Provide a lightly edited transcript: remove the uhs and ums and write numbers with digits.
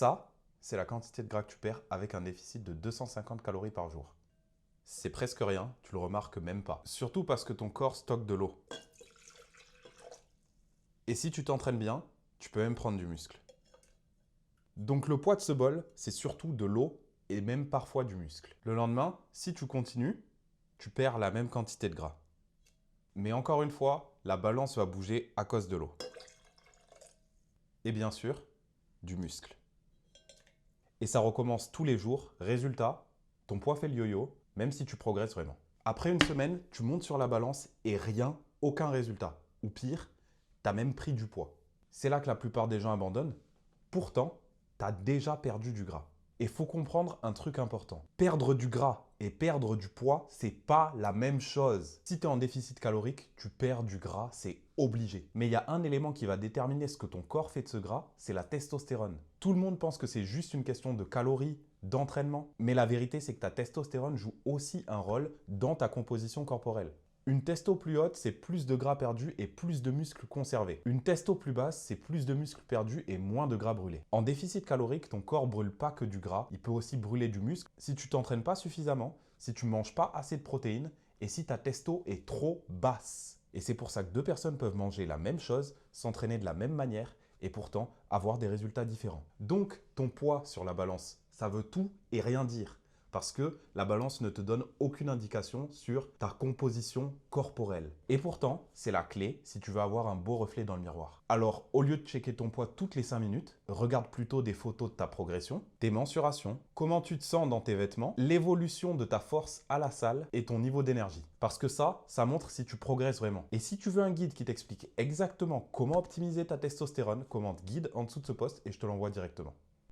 Ça, c'est la quantité de gras que tu perds avec un déficit de 250 calories par jour. C'est presque rien, tu le remarques même pas. Surtout parce que ton corps stocke de l'eau. Et si tu t'entraînes bien, tu peux même prendre du muscle. Donc le poids de ce bol, c'est surtout de l'eau et même parfois du muscle. Le lendemain, si tu continues, tu perds la même quantité de gras. Mais encore une fois, la balance va bouger à cause de l'eau. Et bien sûr, du muscle. Et ça recommence tous les jours. Résultat, ton poids fait le yo-yo, même si tu progresses vraiment. Après une semaine, tu montes sur la balance et rien, aucun résultat. Ou pire, tu as même pris du poids. C'est là que la plupart des gens abandonnent. Pourtant, tu as déjà perdu du gras. Et faut comprendre un truc important. Perdre du gras et perdre du poids, c'est pas la même chose. Si tu es en déficit calorique, tu perds du gras, c'est obligé. Mais il y a un élément qui va déterminer ce que ton corps fait de ce gras, c'est la testostérone. Tout le monde pense que c'est juste une question de calories, d'entraînement. Mais la vérité, c'est que ta testostérone joue aussi un rôle dans ta composition corporelle. Une testo plus haute, c'est plus de gras perdu et plus de muscles conservés. Une testo plus basse, c'est plus de muscles perdus et moins de gras brûlés. En déficit calorique, ton corps brûle pas que du gras, il peut aussi brûler du muscle si tu t'entraînes pas suffisamment, si tu manges pas assez de protéines et si ta testo est trop basse. Et c'est pour ça que deux personnes peuvent manger la même chose, s'entraîner de la même manière et pourtant avoir des résultats différents. Donc, ton poids sur la balance, ça veut tout et rien dire. Parce que la balance ne te donne aucune indication sur ta composition corporelle. Et pourtant, c'est la clé si tu veux avoir un beau reflet dans le miroir. Alors, au lieu de checker ton poids toutes les 5 minutes, regarde plutôt des photos de ta progression, tes mensurations, comment tu te sens dans tes vêtements, l'évolution de ta force à la salle et ton niveau d'énergie. Parce que ça montre si tu progresses vraiment. Et si tu veux un guide qui t'explique exactement comment optimiser ta testostérone, commente guide en dessous de ce post et je te l'envoie directement.